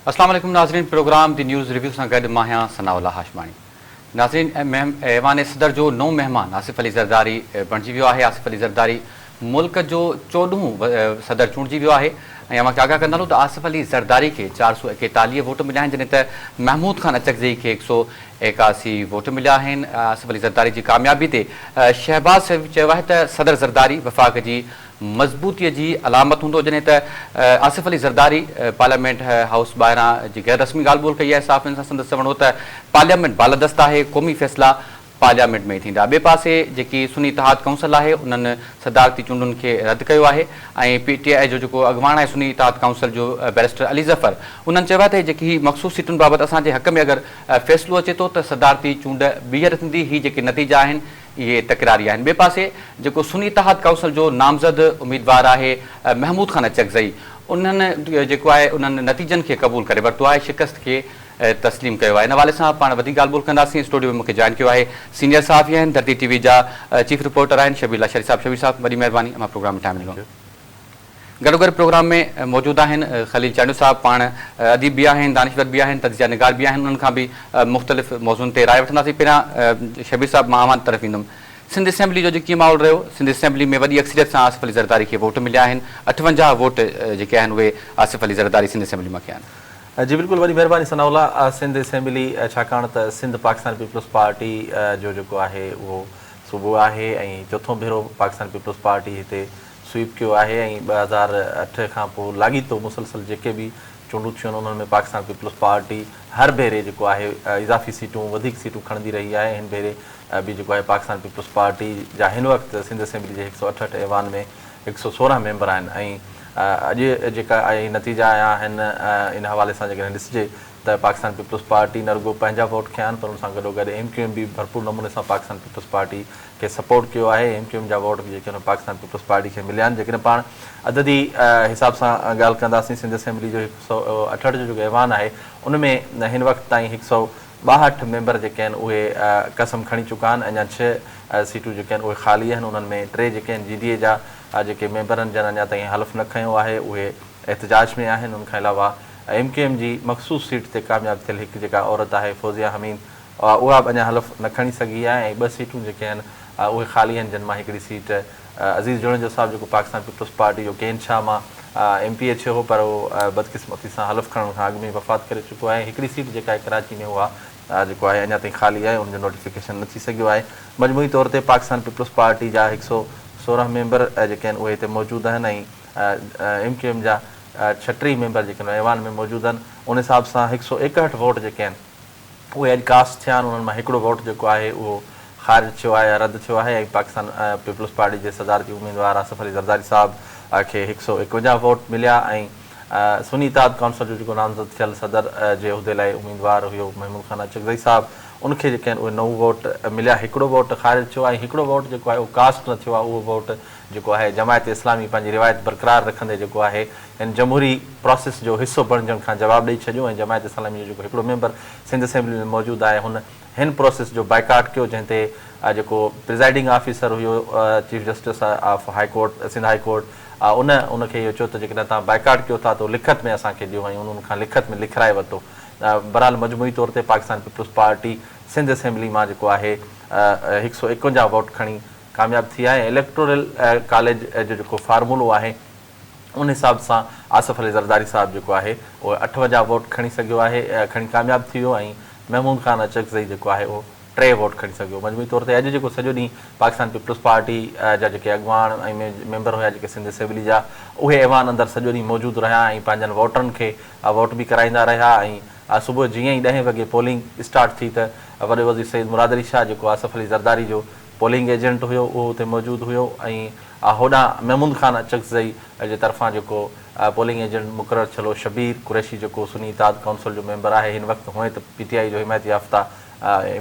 अस्सलाम वालेकुम नाज़रीन, प्रोग्राम दी न्यूज़ रिव्यू सां गॾु मां आहियां सनाउल्लाह हाशमाणी। नाज़रीन, ऐवान सदर जो नओं महिमान आसिफ अली ज़रदारी बणिजी वियो आहे। आसिफ अली ज़रदारी मुल्क जो 14हों सदर चूंडिजी वियो आहे ऐं मां आगाह कंदा हलूं त आसिफ अली ज़रदारी खे 441 वोट मिलिया आहिनि, जॾहिं त महमूद खान अचकज़ई खे 181 वोट मिलिया आहिनि। आसिफ अली ज़रदारी जी कामयाबी ते शहबाज़ शरीफ़ चयो आहे त सदर ज़रदारी वफ़ाक़ जी मज़बूतीअ जी अलामत हूंदो, जॾहिं त आसिफ अली ज़रदारी पार्लियामेंट हाउस ॿाहिरां जी गैर रस्मी ॻाल्हि ॿोल कई आहे। साफ़ सां संदसि चवणो त पार्लियामेंट बालदस्त आहे, क़ौमी फ़ैसिला पार्लियामेंट में ई थींदा। ॿिए पासे जेकी सुन्नी इतिहाद काउंसिल आहे उन्हनि सदारती चूंडुनि खे रद्द कयो आहे ऐं PTI जो जेको अॻुवाण आहे सुन्नी इतिहाद काउंसिल जो बैरिस्टर अली ज़फ़र, उन्हनि चयो आहे त जेकी मख़सूस सीटुनि बाबति असांजे हक़ में अगरि फ़ैसिलो अचे थो त सदारती चूंड ॿीहर थींदी। ही जेके नतीजा आहिनि इहे तकरारी आहिनि। ॿिए पासे जेको सुन्नी इतिहाद काउंसिल जो नामज़द उम्मीदवार आहे महमूद खान अचकज़ई, उन्हनि जेको आहे उन्हनि नतीजनि खे क़बूल करे वरितो आहे, शिकस्त खे तस्लीम कयो आहे। इन हवाले सां पाण वधीक ॻाल्हि ॿोल कंदासीं। स्टूडियो में मूंखे जॉइन कयो आहे सीनियर सहाफ़ी आहिनि, धरती TV जा चीफ रिपोर्टर आहिनि शबीर लाशारी साहब। शबीर साहब, वॾी महिरबानी मां प्रोग्राम में टाइम ॾिनो। गॾोगॾु प्रोग्राम में मौजूदु आहिनि ख़लील चांडू साहब, पाण अदीब बि आहिनि, दानिशवर बि आहिनि, तज़किया निगार बि आहिनि। उन्हनि खां बि मुख़्तलिफ़ मौज़ूअनि ते राय वठंदासीं। पहिरियां शबीर साहब, मां अवां तरफ़ ईंदुमि। सिंध असेंबली जो कीअं माहौल रहियो? सिंध असेंबली में वॾी अक्सरियत सां आसिफ अली ज़रदारी खे वोट मिलिया आहिनि। 58 वोट जेके आहिनि उहे आसिफ अली ज़रदारी सिंध असेंबली मां कया आहिनि। जी बिल्कुलु, वॾी महिरबानी सनाउल्लाह। सिंध असेंबली छाकाणि त सिंध पाकिस्तान पीपल्स पार्टी जो जेको आहे उहो सूबो आहे ऐं चोथों भेरो पाकिस्तान पीपल्स पार्टी हिते स्वीप कयो आहे ऐं 2008 खां पोइ लाॻीतो मुसलसल जेके बि चूंडूं थियूं आहिनि उन्हनि में पाकिस्तान पीपल्स पार्टी हर भेरे जेको आहे इज़ाफ़ी सीटूं वधीक सीटूं खणंदी रही आहे। हिन भेरे बि जेको आहे पाकिस्तान पीपल्स पार्टी जा हिन वक़्तु सिंध असेंबली जे 168 ऐवान में 116 मेंबर आहिनि ऐं अॼु जेका नतीजा आया आहिनि इन हवाले सां जेकॾहिं ॾिसिजे त पाकिस्तान पीपल्स पार्टी न रुॻो पंहिंजा वोट खया आहिनि पर उन सां गॾोगॾु MQM बि भरपूर नमूने सां पाकिस्तान पीपल्स पार्टी खे सपोर्ट कयो आहे। MQM जा वोट बि जेके आहिनि पाकिस्तान पीपल्स पार्टी खे मिलिया आहिनि। जेकॾहिं पाण अददी हिसाब सां ॻाल्हि कंदासीं, सिंध असेंबली जो 168 जो जेको ऐवान आहे उन में हिन वक़्तु ताईं 162 मेंबर जेके आहिनि उहे कसम खणी चुका आहिनि। अञा 6 सीटूं जेके आहिनि उहे ख़ाली आहिनि। उन्हनि में 3 जेके आहिनि GDA जा जेके मेंबरनि जन अञा ताईं हल्फ़ न खयो आहे उहे एहतजाज में आहिनि। उनखां अलावा MQM जी मख़सूस सीट ते कामयाबु थियल हिकु जेका औरत आहे फौज़िया हमीद, उहा बि अञा हल्फ़ न खणी सघी आहे ऐं 2 सीटूं जेके आहिनि उहे ख़ाली आहिनि, जिन मां हिकिड़ी सीट अज़ीज़ जुणेजो साहब जेको पाकिस्तान पीपल्स पार्टी जो केन शाह मां MPA थियो हो पर उहो बदकिस्मती सां हल्फ़ खणण खां अॻु में वफ़ात करे चुको आहे। हिकिड़ी सीट जेका आहे कराची में उहा जेको आहे अञा ताईं ख़ाली आहे, उनजो नोटिफिकेशन न थी सघियो आहे। मजमूई तौर ते पाकिस्तान पीपल्स पार्टी जा 116 मेंबर जेके आहिनि उहे हिते मौजूदु आहिनि ऐं MQM जा 36 मेंबर जेके आहिनि ऐवान में मौजूदु आहिनि। उन हिसाब सां 161 वोट जेके आहिनि उहे अॼु कास्ट थिया आहिनि। उन्हनि मां हिकिड़ो वोट जेको आहे उहो ख़ारिज थियो आहे या रद्द थियो आहे ऐं पाकिस्तान पीपल्स पार्टी जे सदारती उम्मीदवार आसिफ अली ज़रदारी साहब खे 151 वोट मिलिया ऐं सुन्नी इतिहाद काउंसिल जो जेको नामज़द थियल सदर जे उहिदे लाइ उम्मीदवार हुयो महमूद खान अचकज़ई साहब, उनखे जेके आहिनि उहे 9 वोट मिलिया। हिकिड़ो वोट ख़ारिज थियो आहे, हिकिड़ो वोट जेको आहे उहो कास्ट न थियो आहे। उहो वोट जेको आहे जमायत इस्लामी पंहिंजी रिवायत बरक़रार रखंदे जेको आहे हिन जमहूरी प्रोसेस जो हिसो बणिजण खां जवाबु ॾेई छॾियो ऐं जमायत इस्लामी जो जेको हिकिड़ो मेंबर सिंध असेंबली में मौजूदु आहे हुन हिन प्रोसेस जो बाइकाट कयो, जंहिं ते जेको प्रिज़ाइडिंग ऑफिसर हुयो chief justice of high court Sindh high court उनखे इहो चयो त जेकॾहिं तव्हां बाइकाट कयो था त लिखत में असांखे ॾियो ऐं उन्हनि खां लिखत में लिखाराए वरितो। बहरहाल मजमूई तौर ते पाकिस्तान पीपल्स पार्टी सिंध असेंबली मां जेको आहे 151 वोट खणी कामयाबु थी आहे। इलेक्टोरल कॉलेज जो जेको फार्मूलो आहे उन हिसाब सां आसिफ अली ज़रदारी साहब जेको आहे उहो 58 वोट खणी सघियो आहे, खणी कामयाबु थी वियो ऐं महमूद खान अचकज़ई जेको आहे उहो 3 वोट खणी सघियो। मजमूई तौर ते अॼु जेको सॼो ॾींहुं पाकिस्तान पीपल्स पार्टी जा जेके अॻुवाण ऐं मेंबर हुया जेके सिंध असेंबली जा उहे ऐवान अंदरि सॼो ॾींहुं मौजूदु रहिया ऐं पंहिंजनि वोटरनि खे वोट बि कराईंदा रहिया ऐं सुबुह जीअं ई 10 वॻे पोलिंग स्टार्ट थी त वॾे वज़ीर सईद मुराद अली शाह जेको आसिफ अली ज़रदारी जो पोलिंग एजेंट हुयो उहो हुते मौजूदु हुयो ऐं होॾां महमूद खान अचकज़ई जे तरफ़ां जेको पोलिंग एजेंट मुक़ररु थियलु शबीर कुरैशी जेको सुन्नी इतिहाद काउंसिल जो मेंबर आहे, हिन वक़्तु हुअं त PTI जो हिमायत याफ़्ता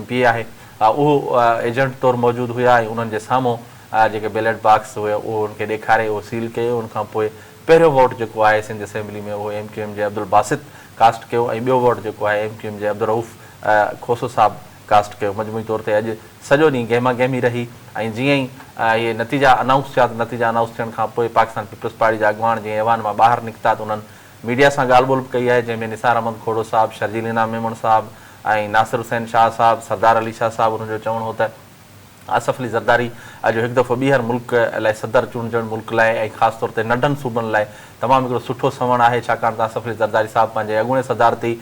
MPA आहे, उहो एजेंट तौरु मौजूदु हुया ऐं उन्हनि जे साम्हूं जेके बैलेट बॉक्स हुयो उहो उनखे ॾेखारे उहो सील कयो। उनखां पोइ पहिरियों वोट जेको आहे सिंध असेंबली में उहो MQM जे अब्दुल बासित कास्ट कयो ऐं ॿियो वोट जेको आहे MQM जे अब्दुल रऊफ़ खोसो साहब कास्ट कयो। मजमूई तौर ते अॼु सॼो ॾींहुं गहमा गहमी रही ऐं जीअं ई इहे नतीजा अनाउंस थिया त नतीजा अनाउंस थियण खां पोइ पाकिस्तान पीपल्स पार्टी जा अॻुवाण जीअं ऐवान मां ॿाहिरि निकिता त उन्हनि मीडिया सां ॻाल्हि ॿोल कई आहे, जंहिंमें निसार अहमद खोड़ो साहब, शर्जील इनाम मेमण साहब ऐं नासिर हुसैन शाह साहब, सरदार अली शाह साहब, उन्हनि जो चवणु हो त आसिफ अली ज़रदारी जो हिकु दफ़ो ॿीहर मुल्क लाइ सदर चूंडजण मुल्क लाइ ऐं ख़ासि तौर ते नंढनि सूबनि लाइ तमामु हिकिड़ो सुठो सवण आहे, छाकाणि त आसिफ अली ज़रदारी साहब पंहिंजे अॻूणे सदारती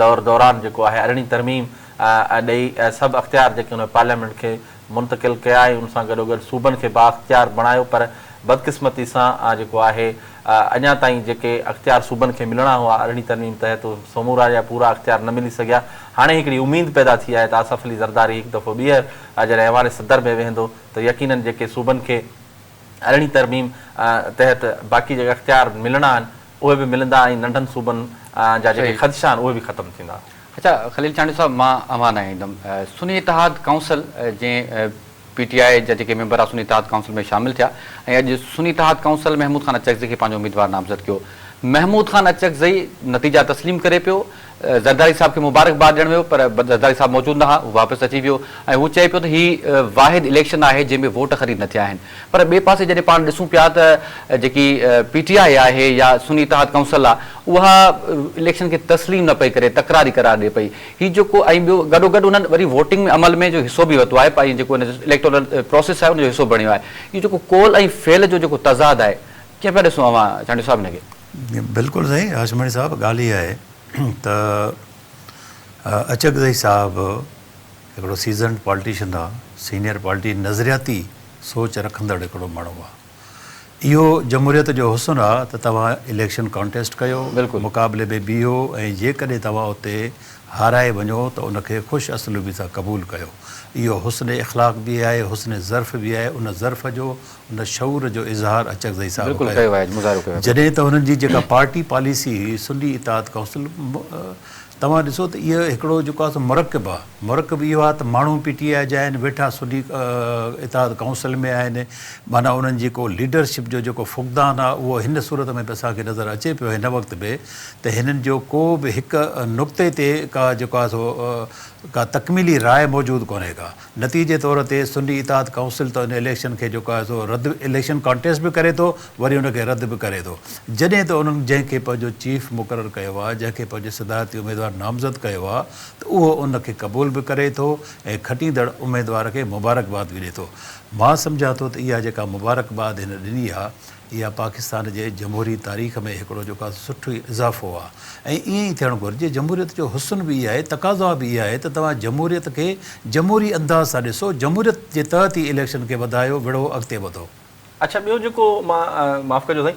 दौरान जेको आहे अरिड़हीं तरमीम ॾेई सभु अख़्तियार जेके हुन पार्लियामेंट खे मुंतक़िल कया ऐं उन सां गॾोगॾु सूबनि खे बाअख़्तियार बणायो। पर बदकिस्मती सां जेको आहे अञा ताईं जेके अख़्तियार सूबनि खे मिलणा हुआ अरिड़हीं तरमीम तहत समूरा या पूरा अख़्तियार न मिली सघिया। हाणे हिकिड़ी उमेद पैदा थी आहे त आसिफ अली ज़रदारी हिकु दफ़ो ॿीहर जॾहिं ऐवान सदर में वेंदो त यकीनन जेके सूबनि खे अरिड़हीं तरमीम तहत बाक़ी जेके अख़्तियार मिलणा आहिनि उहे बि मिलंदा ऐं नंढनि सूबनि जा जेके ख़दशा आहिनि उहे बि ख़तमु थींदा। अच्छा खलील चांडी साहब, मां अवान ईंदुमि। सुन्नी इतिहाद काउंसिल जंहिं PTI जा जेके मेंबर आहे सुन्नी इतिहाद काउंसिल में शामिल थिया ऐं अॼु सुन्नी इतिहाद काउंसिल महमूद ख़ान अचकज़ई खे पंहिंजो उम्मीदवार नामज़द कयो। महमूद ख़ान अचकज़ई नतीजा तस्लीम करे पियो, ज़रदारी साहब खे मुबारकबाद ॾियणु वियो, पर ज़रदारी साहब मौजूदु न हुआ, हू वापसि अची वियो ऐं हू चए पियो त हीउ वाहिद इलेक्शन आहे जंहिंमें वोट ख़रीद न थिया आहिनि। पर ॿिए पासे जॾहिं पाण ॾिसूं पिया त जेकी PTI आहे या सुन्नी इतिहाद काउंसिल आहे उहा इलेक्शन खे तस्लीम न पई करे, तकरारी करार ॾिए पई। हीउ जेको ऐं ॿियो गॾोगॾु उन्हनि वरी वोटिंग में अमल में जो हिसो बि वरितो आहे, ऐं जेको इलेक्टोरल प्रोसेस आहे उनजो हिसो बणियो आहे। इहो जेको कोल ऐं फेल जो जेको तज़ाद आहे, कीअं पिया ॾिसूं अवां चांडी साहब हिनखे? बिल्कुलु सही हाशमणी साहब, ॻाल्हि इहा आहे त अचकज़ई साहब हिकिड़ो सीज़न्ड पॉलिटिशियन आहे, सीनियर पार्टी नज़रियाती सोच रखंदड़ हिकिड़ो माण्हू आहे। इहो जमहूरियत जो हुस्न आहे त तव्हां इलेक्शन कॉन्टेस्ट कयो, मुक़ाबले में बीहो ऐं जेकॾहिं तव्हां उते हाराए वञो त उनखे ख़ुशि असलूबी सां क़बूलु कयो। इहो हुस्न इख़लाक़ बि आहे, हुस्न ज़र्फ़ बि आहे। उन ज़र्फ़ जो उन शऊर जो इज़हार अचकज़ई साहब कयो आहे। जॾहिं त हुननि जी जेका पार्टी पॉलिसी हुई सुन्नी इतिहाद काउंसिल, तव्हां ॾिसो त इहो हिकिड़ो जेको आहे मुरकब आहे। मुरकब इहो आहे त माण्हू PTI जा आहिनि, वेठा सुन्नी इतिहाद काउंसिल में आहिनि, माना उन्हनि जेको लीडरशिप जो जेको फुक़दान आहे उहो हिन सूरत में बि असांखे नज़र अचे पियो हिन वक़्त में त हिननि जो को बि हिकु नुक़्ते ते का जेको आहे सो का तकमीली राय मौजूदु कोन्हे का। नतीजे तौर ते सुन्नी इतिहाद काउंसिल त हिन इलेक्शन खे जेको आहे सो रद्द, इलेक्शन कॉन्टेस्ट बि करे थो, वरी उनखे रद्द बि करे थो। जॾहिं त उन्हनि जंहिंखे पंहिंजो चीफ मुक़ररु कयो आहे, जंहिंखे पंहिंजो सदारती उम्मीदवार नामज़द कयो आहे, त उहो उनखे क़बूल बि करे थो ऐं खटींदड़ उम्मीदवार खे मुबारकबाद बि ॾिए थो। मां सम्झां थो त इहा जेका मुबारकबाद हिन ॾिनी आहे, इहा पाकिस्तान जे जमहूरी तारीख़ में हिकिड़ो जेको आहे सुठो इज़ाफ़ो आहे ऐं ईअं ई थियणु घुरिजे। जमहूरियत जो हुस्न बि इहा आहे, तक़ाज़ा बि इहा आहे त तव्हां जमहूरियत खे जमहूरी अंदाज़ सां ॾिसो, जमहूरियत जे तहत ई इलेक्शन खे वधायो, विढ़ो अॻिते वधो। अच्छा, ॿियो जेको मां माफ़ु कजो साईं,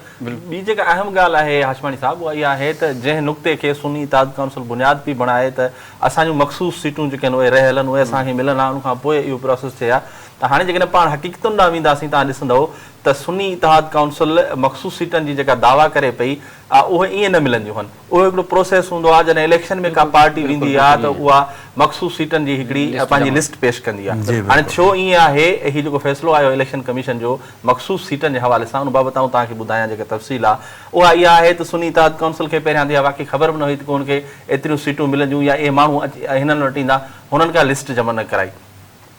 ॿी जेका अहम ॻाल्हि आहे हाशमाणी साहब, उहा इहा आहे त जंहिं नुक़्ते खे सुन्नी इतिहाद काउंसिल बुनियाद बि बणाए त असांजूं मख़सूस सीटूं जेके आहिनि उहे रहियल आहिनि, उहे असांखे मिलनि हा, उनखां पोइ इहो प्रोसेस थिए हा। त हाणे जेकॾहिं पाण हक़ीक़तुनि ॾांहुं वेंदासीं, तव्हां ॾिसंदव त सुन्नी इतिहाद काउंसिल मख़सूस सीटनि जी जेका दावा करे पई उहे ईअं न मिलंदियूं आहिनि। उहो हिकिड़ो प्रोसेस हूंदो आहे, जॾहिं इलेक्शन में का पार्टी वेंदी आहे त उहा मख़सूस सीटनि जी हिकिड़ी पंहिंजी लिस्ट पेश कंदी आहे। हाणे छो ईअं आहे, हीउ जेको फ़ैसिलो आयो इलेक्शन कमीशन जो मख़सूस सीटनि जे हवाले सां, उन बाबति आऊं तव्हांखे ॿुधायां जेका तफ़सील आहे, उहा इहा आहे त सुन्नी इतिहाद काउंसिल खे पहिरियां इहा वाक़ई ख़बर बि न हुई त उनखे एतिरियूं सीटूं मिलंदियूं या इहे माण्हू हिननि वटि ईंदा, हुननि खां लिस्ट जमा न कराई।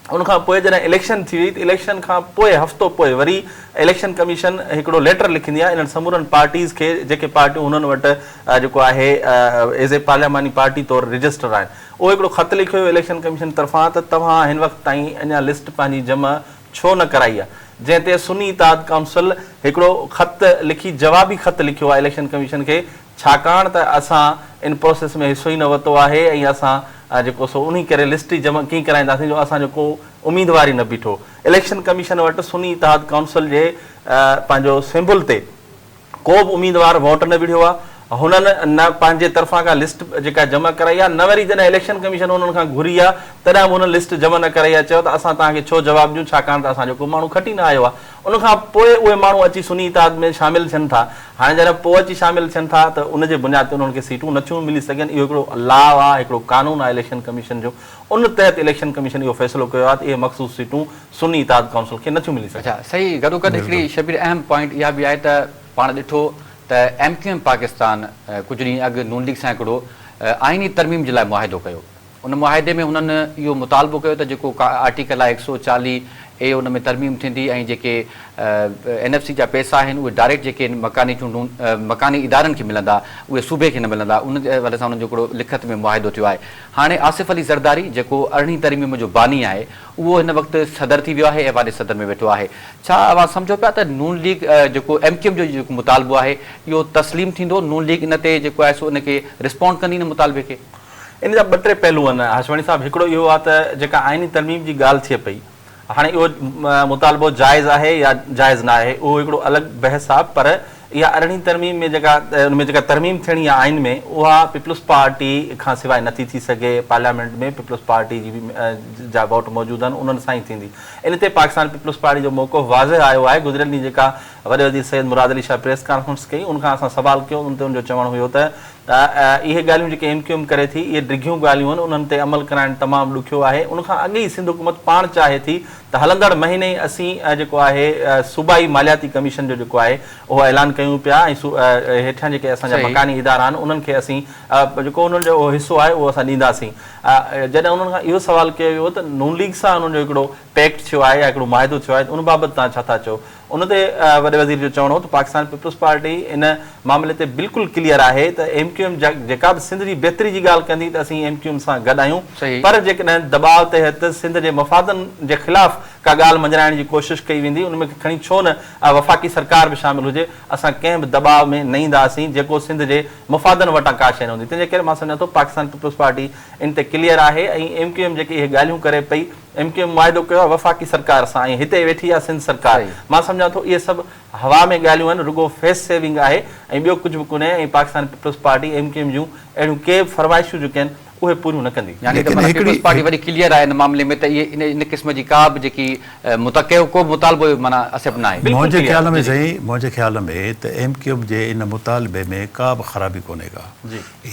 उनखां पोइ जॾहिं इलेक्शन थी वई त इलेक्शन खां पोइ हफ़्तो पोइ वरी इलेक्शन कमीशन हिकिड़ो लेटर लिखंदी आहे इन्हनि समूरनि पार्टीज़ खे, जेके पार्टियूं हुननि वटि जेको आहे एज़ ए पार्लियामानी पार्टी तौरु रजिस्टर आहिनि। उहो हिकिड़ो ख़त लिखियो हुयो इलेक्शन कमीशन तरफ़ां त तव्हां हिन वक़्त ताईं अञा लिस्ट पंहिंजी जमा छो न कराई आहे, जंहिं ते सुन्नी इतिहाद काउंसिल हिकिड़ो ख़त लिखी, जवाबी ख़त लिखियो आहे इलेक्शन कमीशन खे, छाकाणि त असां इन प्रोसेस में हिसो ई न वरितो आहे ऐं असां जेको सो उन करे लिस्ट ई जमा कीअं कराईंदासीं जो असांजो को उम्मीदवार ई न बीठो। इलेक्शन कमीशन वटि सुन्नी इतिहाद काउंसिल जे पंहिंजो सिंबल ते को बि उम्मीदवार वोट न बीठो आहे। हुननि न पंहिंजे तरफ़ां खां लिस्ट जेका जमा कराई आहे, न वरी जॾहिं इलेक्शन कमीशन हुननि खां घुरी आहे तॾहिं बि हुननि लिस्ट जमा न कराई आहे। चयो त असां तव्हांखे छो जवाबु ॾियूं, छाकाणि त असांजो को माण्हू खटी न आयो आहे। उनखां पोइ उहे माण्हू अची सुन्नी इतिहाद में शामिलु थियनि था। हाणे जॾहिं पोइ अची शामिलु थियनि था त उनजे बुनियाद ते उन्हनि खे सीटूं नथियूं मिली सघनि। इहो हिकिड़ो लॉ आहे, हिकिड़ो कानून आहे इलेक्शन कमीशन जो। उन तहत इलेक्शन कमीशन इहो फ़ैसिलो कयो आहे त इहे मख़सूस सीटूं सुन्नी इतिहाद काउंसिल खे नथियूं मिली सघनि। अच्छा, सही। गॾोगॾु हिकिड़ी शबीर अहम पॉइंट इहा बि आहे त पाण ॾिठो त MQM पाकिस्तान कुझु ॾींहं अॻु नून लीग सां हिकिड़ो आइनी तरमीम जे लाइ मुआहिदो कयो। उन मुआहिदे में हुननि इहो मुतालबो कयो त जेको आर्टिकल आहे 140 ए उन में तरमीम थींदी ऐं जेके NFC जा पैसा आहिनि उहे डायरेक्ट जेके मकानी चूंडूं मकानी इदारनि खे मिलंदा उहे सूबे खे न मिलंदा, उन जे हवाले सां उन्हनि जो हिकिड़ो लिखत में मुआहिदो थियो आहे। हाणे आसिफ़ अली ज़रदारी जेको 18 तरमीम जो बानी आहे उहो हिन वक़्तु सदर थी वियो आहे, ऐवान सदर में वेठो आहे। छा अवां सम्झो पिया त नून लीग जेको MQM जो जेको मुतालबो आहे इहो तस्लीम थींदो, नून लीग इन ते जेको आहे सो उनखे रिस्पॉन्ड कंदी न मुतालबे खे? इन जा 2-3 पहलू आहिनि हाशवाणी साहब। हिकिड़ो इहो आहे त जेका आइनी तरमीम जी ॻाल्हि थिए पई, हाणे इहो मुतालबो जाइज़ आहे या जाइज़ न आहे उहो हिकिड़ो अलॻि बहस आहे, पर इहा 18 तरमीम में जेका तरमीम थियणी आहे आइन में उहा पीपल्स पार्टी खां सवाइ नथी थी सघे। पार्लियामेंट में पीपल्स पार्टी जी बि जा वोट मौजूदु आहिनि, उन्हनि सां ई थींदी। इन ते पाकिस्तान पीपल्स पार्टी जो मौक़िफ़ वाज़िह आयो आहे। गुज़िरियल ॾींहुं जेका वॾे वज़ीर सैयद मुराद अली शाह प्रेस कॉन्फ्रेंस कई, उनखां असां सवाल कयो, उन ते उनजो चवणु हुयो त इहे ॻाल्हियूं जेके MQM करे थी इहे डिघियूं ॻाल्हियूं आहिनि, उन्हनि ते अमल कराइणु तमामु ॾुखियो आहे। उनखां अॻु ई सिंध हुकूमत पाण चाहे थी त हलंदड़ महीने ई असीं जेको आहे सूबाई मालियाती कमीशन जो जेको आहे उहो ऐलान कयूं पिया ऐं हेठां जेके असांजा मकानी इदारा आहिनि उन्हनि खे असीं जेको उन्हनि जो हिसो आहे उहो असां ॾींदासीं। जॾहिं उन्हनि खां इहो सवाल कयो वियो त नून लीग सां उन्हनि जो हिकिड़ो पैक्ट थियो आहे या हिकिड़ो मुआहिदो थियो आहे, उन बाबति तव्हां छा था चओ? उन ते वॾे वज़ीर जो चवणो हो त पाकिस्तान पीपल्स पार्टी इन मामले ते बिल्कुलु क्लियर आहे त MQM जेका बि सिंध जी बहितरी जी ॻाल्हि कंदी त असीं MQM सां गॾु आहियूं, पर जेकॾहिं दबाव तहत सिंध जे मफ़ादनि जे ख़िलाफ़ का ॻाल्हि मंझराइण जी कोशिशि कई वेंदी, उनमें खणी छो न वफ़ाक़ी सरकार बि शामिल हुजे, असां कंहिं बि दबाव में न ईंदासीं जेको सिंध जे मफ़ादनि वटां का शइ न हूंदी। तंहिंजे करे मां सम्झां थो पाकिस्तान पीपल्स पार्टी इन ते क्लियर आहे ऐं MQM जेके इहे ॻाल्हियूं करे पई, MQM मुआहिदो कयो आहे वफ़ाक़ी सरकार सां ऐं हिते वेठी आहे सिंध सरकार। मां सम्झां थो इहे सभु हवा में ॻाल्हियूं आहिनि, रुगो फेस सेविंग आहे ऐं ॿियो कुझु बि कोन्हे। ऐं पाकिस्तान पीपल्स पार्टी MQM जूं अहिड़ियूं के फरमाइशूं जेके आहिनि उहे पूरियूं न कंदी। यानी त पीपल्स पार्टी वरी क्लियर आहे इन मामले में त इहे इन क़िस्म जी का बि जेकी को मुतालबो माना एक्सेप्ट न आहे। मुंहिंजे ख़्याल में साईं, मुंहिंजे ख़्याल में त MQM जे इन मुतालबे में का बि ख़राबी कोन्हे का।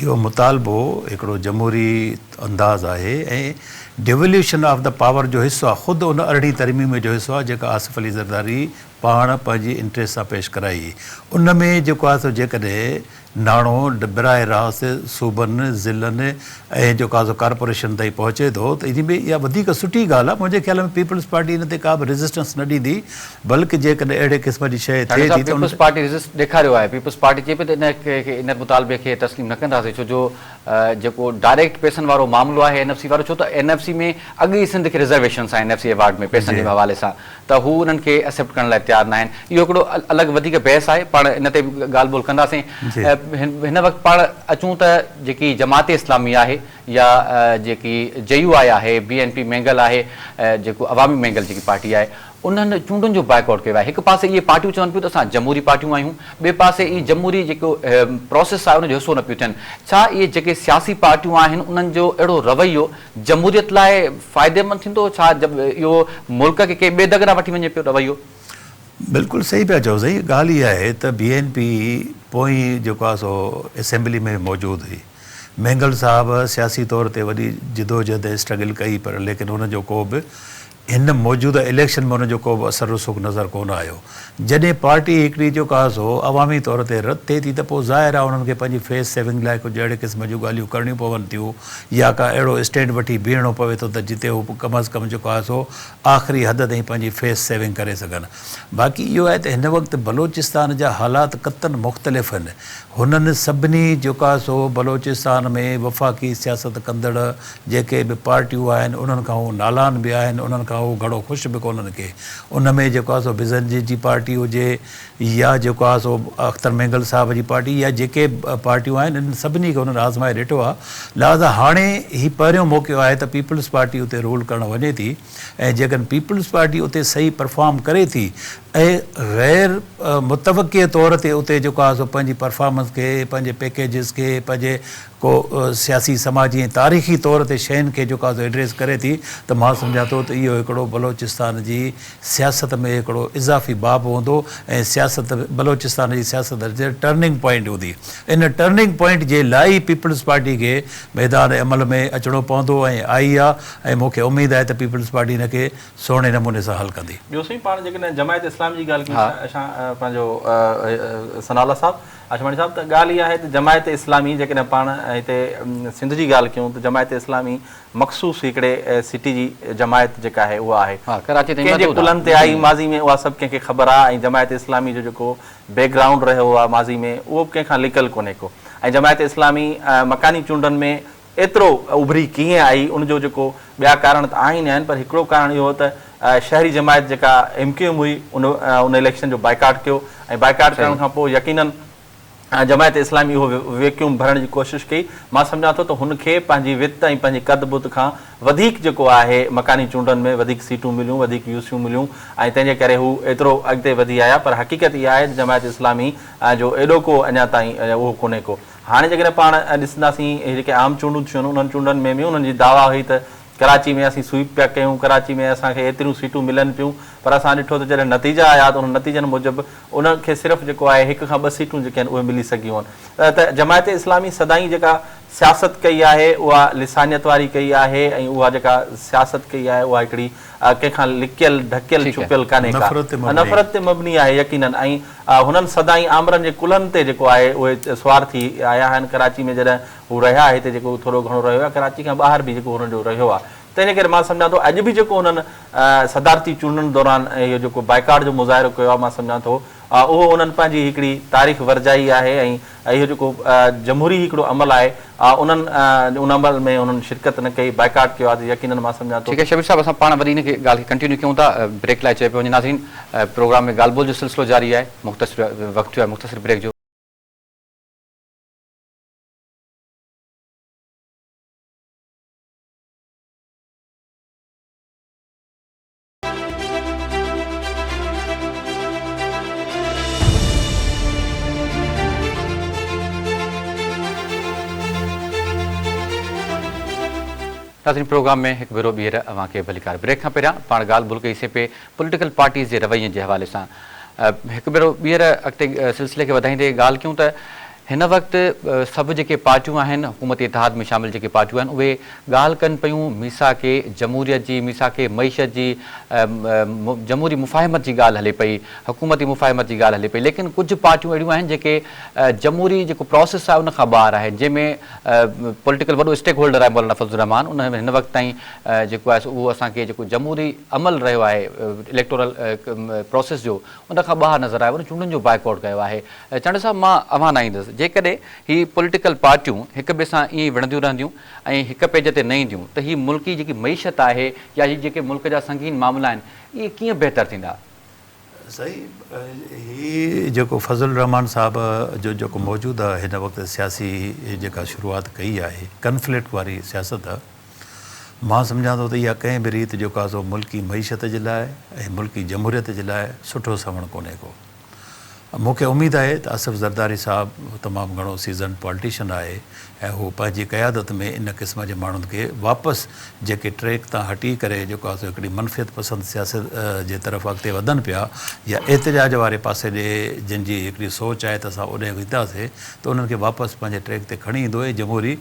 इहो मुतालबो हिकिड़ो जमहूरी अंदाज़ आहे ऐं डिवोल्यूशन ऑफ द पावर जो हिसो आहे, ख़ुदि उन 18 तरमीम जो हिसो आहे जेका आसिफ़ अली ज़रदारी पाण पंहिंजी इंट्रस्ट सां पेश कराई। उन में जेको आहे सो जेकॾहिं नाणो बराए रास्त सूबनि ज़िलनि ऐं जेको आहे सो कॉर्पोरेशन ताईं पहुचे थो त इन में इहा वधीक सुठी ॻाल्हि आहे। मुंहिंजे ख़्याल में पीपल्स पार्टी इन ते का बि रेज़िस्टेंस न ॾींदी, बल्कि जेकॾहिं अहिड़े क़िस्म जी शइ थिए थी त पीपल्स पार्टी रेज़िस्ट ॾेखारियो आहे। पीपल्स पार्टी चए पई त इन मुतालबे खे तस्लीम न कंदासीं, छो जो जेको डायरेक्ट पैसनि वारो मामिलो आहे NFC वारो, छो त NFC में अॻु ई सिंध खे रिज़र्वेशन्स आहिनि NFC अवार्ड में पैसनि जे हवाले सां, त हू उन्हनि खे एक्सेप्ट करण लाइ तयारु न आहिनि। इहो हिकिड़ो अलॻि वधीक बहस आहे, पाण इन ते ॻाल्हि ॿोल कंदासीं। हिन वक़्तु पाण अचूं त जेकी जमात इस्लामी आहे या जेकी JUI आहे, BNP मैंगल आहे, जेको अवामी मैंगल जेकी पार्टी आहे, उन्हनि चूंडुनि जो बाइकआउट कयो आहे। हिकु पासे इहे पार्टियूं चवनि पियूं त असां जमहूरी पार्टियूं आहियूं, ॿिए पासे ई जमहूरी जेको प्रोसेस आहे उनजो हिसो न पियूं थियनि। छा इहे जेके सियासी पार्टियूं आहिनि उन्हनि जो अहिड़ो रवैयो जमहूरियत लाइ फ़ाइदेमंद थींदो? छा इहो मुल्क खे कंहिं ॿिए दगरा वठी वञे पियो रवैयो? बिल्कुलु सही पिया चओ साईं। ॻाल्हि इहा आहे त BNP पोइ जेको आहे सो असेंबली में मौजूदु हुई। मैंगल साहब सियासी तौर ते वॾी जिदोजहद स्ट्रगल कई, पर लेकिन हुनजो को बि हिन मौजूदा इलेक्शन में हुनजो को बि असर रुसूख़ नज़र कोन आयो। जॾहिं पार्टी हिकिड़ी जेको आहे सो अवामी तौर ते रद्द थिए थी त पोइ ज़ाहिर आहे उन्हनि खे पंहिंजी फेस सेविंग लाइ कुझु अहिड़े क़िस्म जूं ॻाल्हियूं करणियूं पवनि थियूं, या का अहिड़ो स्टैंड वठी बीहणो पवे थो त जिते हू कम अज़ कम जेको आहे सो आख़िरी हद ताईं पंहिंजी फेस सेविंग करे सघनि। बाक़ी इहो आहे त हिन वक़्तु बलोचिस्तान जा हालात क़तन मुख़्तलिफ़ आहिनि। हुननि सभिनी जेको आहे सो बलोचिस्तान में वफ़ाक़ी सियासत कंदड़ जेके बि पार्टियूं आहिनि उन्हनि खां हू नालान बि आहिनि, उन्हनि खां हू घणो ख़ुशि बि कोन्हनि के। उन में जेको आहे सो बिज़नजी जी पार्टी हुजे या जेको आहे सो अख्तर मैंगल साहब जी पार्टी या जेके पार्टियूं आहिनि, इन सभिनी खे उन्हनि आज़माए ॾिठो आहे। लिहाज़ा हाणे ही पहिरियों मौक़ो आहे त पीपल्स पार्टी उते रूल करणु वञे थी, ऐं जेकॾहिं पीपल्स पार्टी उते सही परफॉर्म करे थी ऐं गैर मुतवक़े तौर ते उते जेको आहे सो पंहिंजी परफॉर्मेंस खे, पंहिंजे पैकेजिस खे, पंहिंजे को सियासी समाजी ऐं तारीख़ी तौर ते शयुनि खे जेको आहे सो एड्रेस करे थी, त मां सम्झां थो त इहो हिकिड़ो बलोचिस्तान जी सियासत में हिकिड़ो इज़ाफ़ी बाब हूंदो ऐं सियासत बलोचिस्तान जी सियासत जे टर्निंग पॉइंट हूंदी। इन टर्निंग पॉइंट जे लाइ पीपल्स पार्टी खे मैदान अमल में अचिणो पवंदो ऐं आई आहे, ऐं मूंखे उमेदु आहे त पीपल्स पार्टी हिन खे सुहिणे नमूने सां हल कंदी। ॿियो साईं, पाण जेकॾहिं जमायत इस्लाम जी ॻाल्हि कयूं असां पंहिंजो सनाउल्लाह साहब, आशमानी साहब, त ॻाल्हि इहा आहे त जमायत इस्लामी जेकॾहिं पाण हिते सिंध जी ॻाल्हि कयूं त जमायत इस्लामी मखसूस हिकिड़े सिटी जी जमायत जेका आहे उहा आहे, कराची कंहिंजे कुलनि ते आई माज़ी में, उहा सभु कंहिंखे ख़बर आहे। ऐं जमायत इस्लामी जो जेको बैकग्राउंड रहियो आहे माज़ी में, उहो बि कंहिंखां लिकल कोन्हे को। ऐं जमायत इस्लामी मकानी चूंडनि में एतिरो उभरी कीअं आई, उनजो जेको ॿिया कारण त आहिनि आहिनि, पर हिकिड़ो कारण इहो त शहरी जमायत जेका MQM हुई उन इलेक्शन जो बाइकाट कयो, ऐं बाइकाट करण खां पोइ यकीनन जमायत इस्लामी उहो वैक्यूम भरण जी कोशिशि कई। मां सम्झां थो त हुनखे पंहिंजी वित ऐं पंहिंजी कद बुत खां वधीक जेको आहे मकानी चूंडनि में वधीक सीटूं मिलियूं, वधीक यूसियूं मिलियूं, ऐं तंहिंजे करे हू एतिरो अॻिते वधी आया। पर हक़ीक़त इहा आहे त जमायत इस्लामी जो एॾो को अञा ताईं उहो कोन्हे को। हाणे जेकॾहिं पाण ॾिसंदासीं जेके आम चूंडूं थियूं आहिनि, उन्हनि चूंडनि में बि उन्हनि जी दावा हुई त कराची में असीं स्वीप पिया कयूं, कराची में असांखे एतिरियूं सीटूं मिलनि पियूं, पर असां ॾिठो त जॾहिं नतीजा आया त उन नतीजनि मूजिबि उनखे सिर्फ़ु जेको आहे 1 खां 2 सीटूं जेके आहिनि उहे मिली सघियूं आहिनि। त जमायत इस्लामी सदाईं जेका सियासत कई आहे उहा लिसानियत वारी कई आहे, ऐं उहा जेका सियासत कई आहे उहा हिकिड़ी कंहिंखां लिकियल ढकियल छुपियल कान्हे का, नफ़रत ते मबनी आहे यकीनन। ऐं हुननि सदाईं आमरनि जे कुलनि ते जेको आहे उहे सुवार थी आया आहिनि। कराची में जॾहिं हू रहिया, हिते जेको थोरो घणो रहियो आहे, कराची खां ॿाहिरि बि जेको हुननि जो रहियो आहे। तंहिंजे करे मां सम्झां थो अॼु बि जेको हुननि सदारती चूंडनि दौरान इहो जेको बाइकाट जो मुज़ाहिरो कयो आहे, मां सम्झां थो उहो उन्हनि पंहिंजी हिकिड़ी तारीख़ वर्जाई आहे। ऐं इहो जेको जमहूरी हिकिड़ो अमल आहे, उन्हनि उन अमल में उन्हनि शिरकत न कई, बाइकाट कयो आहे, त यकीनन मां सम्झां थो। ठीकु आहे शबीर साहब, असां पाण वरी हिन खे ॻाल्हि खे कंटिन्यू कयूं था, ब्रेक लाइ चए पियो वञे। नाज़रीन, प्रोग्राम में ॻाल्हि ॿोल जो सिलसिलो जारी आहे, मुख़्तसिर वक़्तु थियो आहे मुख़्तसिर ब्रेक जो। नाज़रीन, प्रोग्राम में एक भेरो ॿीहर अव्हांखे भलीकार। ब्रेक खां पहिरियां पाण ॻाल्हि ॿोल कईसीं पे पॉलिटिकल पार्टीज़ जे रवैये जे हवाले सां। हिकु भेरो ॿीहर अॻिते सिलसिले खे वधाईंदे ॻाल्हि कयूं त हिन वक़्तु सभु जेके पार्टियूं आहिनि, हुकूमती इतिहाद में शामिल जेके पार्टियूं आहिनि, उहे ॻाल्हि कनि पियूं मीसा के जमहूरियत जी, मीसा के मईशत जी, जमहूरी मुफ़ाहिमत जी ॻाल्हि हले पई, हुकूमती मुफ़ाहिमत जी ॻाल्हि हले पई। लेकिन कुझु पार्टियूं अहिड़ियूं आहिनि जेके जमहूरी जेको प्रोसेस आहे उनखां ॿाहिरि आहे, जंहिंमें पॉलिटिकल वॾो स्टेक होल्डर आहे मौलाना फज़लुर रहमान। उन हिन वक़्तु ताईं जेको आहे उहो असांखे जेको जमहूरी अमल रहियो आहे इलेक्टोरल प्रोसेस जो, उनखां ॿाहिरि नज़र आयो, उन चूंडनि जो बाइकआउट कयो आहे। चंड साहब, मां अव्हां न ईंदुसि, जेकॾहिं ही पॉलिटिकल पार्टियूं हिक ॿिए सां ईअं ई विढ़ंदियूं रहंदियूं ऐं हिक पेज ते न ईंदियूं, त ही मुल्की जेकी मईशत आहे या ही जेके मुल्क जा संगीन मामला आहिनि, इहे कीअं बहितर थींदा? सही, ही जेको फज़लुर रहमान साहब जो जेको मौजूदु आहे हिन वक़्तु सियासी जेका शुरूआति कई आहे कन्फ्लिक्ट वारी सियासत, मां सम्झां थो त इहा कंहिं बि रीति जेको आहे सो मुल्की मईशत जे लाइ ऐं मुल्की जमहूरियत जे लाइ सुठो सवण कोन्हे को। मूंखे उमेदु आहे त असफ़ ज़रदारी साहबु तमामु घणो सीज़न पॉलिटिशियन आहे ऐं हू पंहिंजी क़यादत में इन क़िस्म जे माण्हुनि खे वापसि जेके ट्रैक तां हटी करे जेको आहे सो हिकिड़ी मनफ़ियत पसंदि सियासत जे तरफ़ अॻिते वधनि पिया या एतिजाज वारे पासे ॾे जंहिंजी हिकिड़ी सोच आहे त असां ओॾे वेंदासीं, त उन्हनि खे वापसि पंहिंजे ट्रैक ते खणी ईंदो ऐं जमहूरी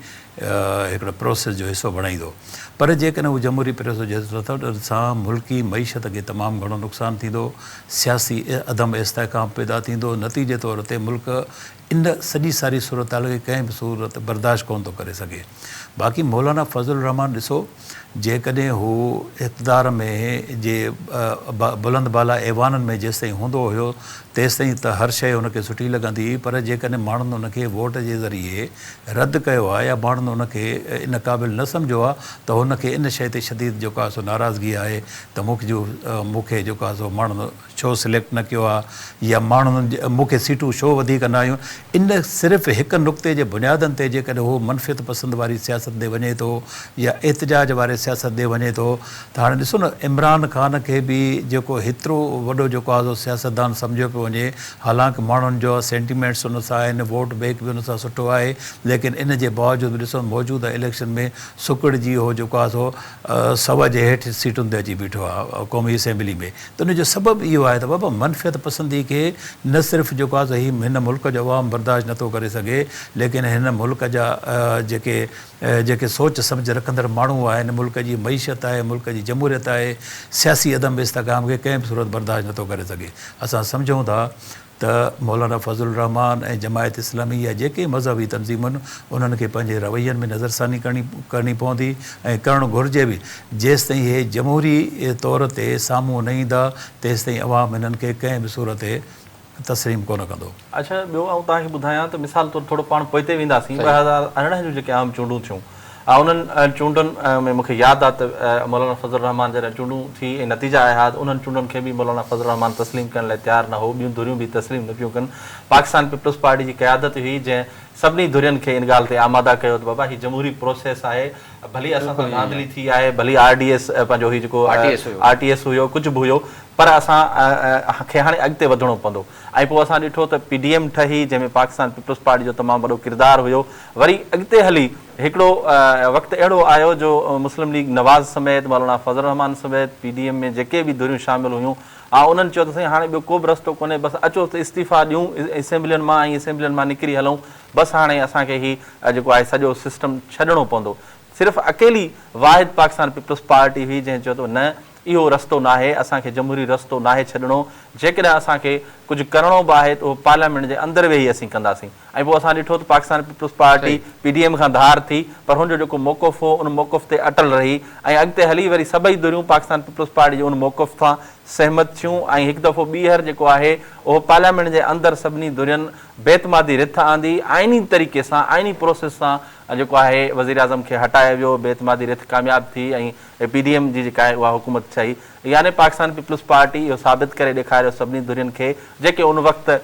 हिकिड़ो प्रोसेस जो हिसो बणाईंदो। पर जेकॾहिं हू जमहूरी प्रोसेस जो हिसो सां मुल्की मईशत खे तमामु घणो नुक़सानु थींदो, सियासी अदम इस्तेहकाम पैदा थींदो, नतीजे तौर ते मुल्क इन सॼी सारी सूरत हाल खे कंहिं बि सूरत बर्दाश्त कोन थो करे सघे। बाक़ी मौलाना फज़लुर रहमान ॾिसो, जेकॾहिं हू इक़्तिदार में जे बुलंद बाला ऐवाननि में जेसिताईं हूंदो हुयो तेसिताईं त हर शइ हुनखे सुठी लॻंदी हुई, पर जेकॾहिं माण्हुनि उनखे वोट जे ज़रिए रद्द कयो आहे या माण्हुनि उनखे इन क़ाबिल न सम्झो आहे, त हुनखे इन शइ ते शदीद जेको आहे सो नाराज़गी आहे त मूंखे जेको आहे सो माण्हुनि छो सिलेक्ट न कयो आहे या माण्हुनि मूंखे सीटूं छो वधीक न आयूं। इन सिर्फ़ु हिकु नुक़्ते जे बुनियादनि ते जेकॾहिं हू मनफ़ियत पसंदि वारी सियासत ॾे वञे थो या एतिजाज वारे सियासत ॾे वञे थो, त हाणे ॾिसो न, इमरान ख़ान खे बि जेको हेतिरो वॾो जेको आहे सियासतदान सम्झियो पियो वञे, हालांकि माण्हुनि जो सेंटिमेंट्स हुन सां आहिनि, वोट बैंक बि हुन सां सुठो आहे, लेकिन इन जे बावजूदि बि ॾिसो मौजूदा इलेक्शन में सुकड़जी हो जेको आहे सो 100 जे हेठि सीटुनि ते अची बीठो आहे क़ौमी असेंबली में। त उनजो सबबु इहो आहे त बाबा मनफ़ियत पसंदी खे न सिर्फ़ु जेको आहे सो हिन मुल्क जो अवाम बर्दाश्त नथो करे सघे, लेकिन हिन मुल्क जा जेके सोच सम्झ रखंदड़ माण्हू आहिनि, मुल्क जी मईशत आहे, मुल्क जी जमहूरियत आहे, सियासी अदम इस्तेहकाम खे कंहिं बि सूरत बर्दाश्त नथो करे सघे। असां सम्झूं था त मौलाना फज़लुर रहमान ऐं जमायत इस्लामी या जेके मज़हबी तंज़ीमुनि उन्हनि खे पंहिंजे रवैयनि में नज़रसानी करणी पवंदी ऐं करणु घुरिजे बि। जेसिताईं इहे जमहूरी तौर ते साम्हूं न ईंदा तेसिताईं अवाम हिननि खे कंहिं बि सूरत तस्लीम कोन कंदो। अच्छा, ॿियो आउं तव्हांखे ॿुधायां त मिसाल तौरु थोरो पाण पोइते वेंदासीं। 2018 जूं जेके आम चूंडूं थियूं, उन्हनि चूंडुनि में मूंखे यादि आहे त मौलाना फज़लुर रहमान जॾहिं चूंडूं थी ऐं नतीजा आया त उन्हनि चूंडुनि खे बि मौलाना फज़लुर रहमान तस्लीम करण लाइ तयारु न हो, ॿियूं धुरियूं बि तस्लीम न पियूं कनि। पाकिस्तान पीपल्स पार्टी जी क़यादत हुई जंहिं सभिनी धुरियुनि खे इन ॻाल्हि ते आमादा कयो त बाबा हीअ जमहूरी प्रोसेस आहे, भली असां सां धांधली थी आहे, भली RDS पंहिंजो हीउ जेको RTS हुयो, कुझु बि हुयो, पर असां खे हाणे अॻिते वधिणो पवंदो। ऐं पोइ असां ॾिठो त PDM ठही जंहिंमें पाकिस्तान पीपल्स पार्टी जो तमामु वॾो किरदारु हुयो। वरी अॻिते हली हिकिड़ो वक़्तु अहिड़ो आयो जो मुस्लिम लीग नवाज़ समेत, मौलाना फज़लुर रहमान समेत PDM में जेके बि धुरियूं शामिल हुयूं, उन्हनि चयो त साईं हाणे ॿियो को बि रस्तो कोन्हे, बसि अचो त इस्तीफ़ा ॾियूं असेंबलियुनि मां ऐं असेंबलियुनि मां निकिरी हलूं, बसि हाणे असांखे हीउ जेको आहे सॼो सिस्टम छॾिणो पवंदो। सिर्फ़ु अकेली वाहिद पाकिस्तान पीपल्स पार्टी हुई जंहिं चयो त न, इहो रस्तो न आहे, असांखे जमहूरी रस्तो न आहे छॾिणो। जेकॾहिं असांखे कुझु करिणो बि आहे त उहो पार्लियामेंट जे अंदरि वेही असीं कंदासीं। ऐं पोइ असां ॾिठो त पाकिस्तान पीपल्स पार्टी PDM खां धार थी, पर हुनजो जेको मौक़ुफ़ हो उन मौक़ुफ़ ते अटल रही ऐं अॻिते हली वरी सभई धुरियूं पाकिस्तान पीपल्स पार्टी जे उन मौक़ुफ़ सां सहमत थियूं ऐं हिकु दफ़ो ॿीहर जेको आहे उहो पार्लियामेंट जे अंदरि सभिनी धुरियुनि बेतमादी रिथ आंदी, आइनी तरीक़े सां, आइनी प्रोसेस सां जेको आहे वज़ीर आज़म खे हटायो वियो, बेतमादी रिथ कामयाबु थी ऐं PDM जी जेका आहे उहा हुकूमत ठही। यानी पाकिस्तान पीपल्स पार्टी इहो साबित करे ॾेखारियो सभिनी धुरियुनि खे जेके उन वक़्तु